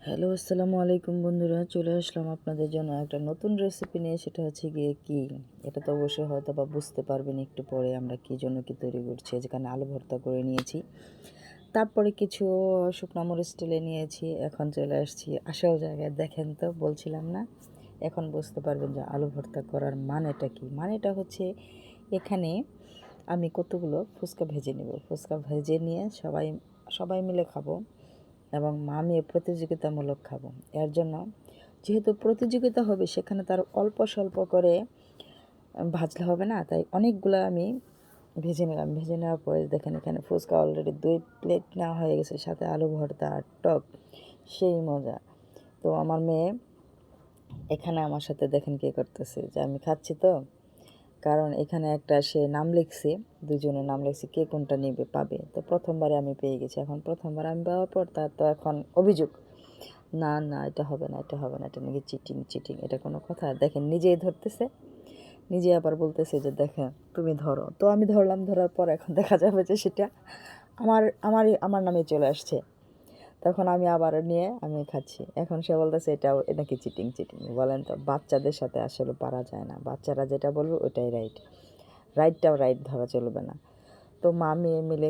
Hello, আসসালামু আলাইকুম বন্ধুরা। চলে আসলাম আপনাদের জন্য একটা নতুন রেসিপি নিয়ে। সেটা হচ্ছে গিয়ে কি, এটা তো অবশ্যই হয়তো বা বুঝতে পারবেন একটু পরে আমরা কী জন্য কি তৈরি করছি। যেখানে আলু ভর্তা করে নিয়েছি, তারপরে কিছু শুকনো মরিচ টেলে নিয়েছি। এখন চলে আসছি আসল জায়গায়। দেখেন তো, বলছিলাম না, এখন বুঝতে পারবেন যে আলু ভর্তা করার মানেটা কি। মানেটা হচ্ছে, এখানে আমি কতগুলো ফুচকা ভেজে নেব। ফুচকা ভেজে নিয়ে সবাই সবাই মিলে খাবো এবং আমি প্রতিযোগিতামূলক খাবো। এর জন্য, যেহেতু প্রতিযোগিতা হবে, সেখানে তার অল্প স্বল্প করে ভাজলে হবে না, তাই অনেকগুলো আমি ভেজে নিলাম। ভেজে নেওয়ার পরে দেখেন, এখানে ফুচকা অলরেডি 2 প্লেট নেওয়া হয়ে গেছে, সাথে আলু ভর্তা আর টক, সেই মজা। তো আমার মেয়ে এখানে আমার সাথে দেখেন কী করতেছে, যে আমি খাচ্ছি তো, কারণ এখানে একটা সে নাম লিখছে, দুজনের নাম লিখছে, কে কোনটা নেবে পাবে। তো প্রথমবারে আমি পেয়ে গেছি। এখন প্রথমবার আমি পাওয়ার পর তার তো এখন অভিযোগ, না না, এটা হবে না, এটা হবে না, এটা নাকি চিটিং চিটিং। এটা কোনো কথা? দেখেন, নিজেই ধরতেছে, নিজে আবার বলতেছে যে দেখেন তুমি ধরো। তো আমি ধরলাম, ধরার পর এখন দেখা যাবে যে সেটা আমার আমার আমার নামে চলে আসছে। তখন আমি আবার নিয়ে আমি খাচ্ছি। এখন সে বলতেছে এটাও নাকি চিটিং চিটিং। বলেন তো, বাচ্চাদের সাথে আসলে পারা যায় না। বাচ্চারা যেটা বলবে ওটাই রাইট, রাইটটাও রাইট ধরা চলবে না। তো মা মেয়ে মিলে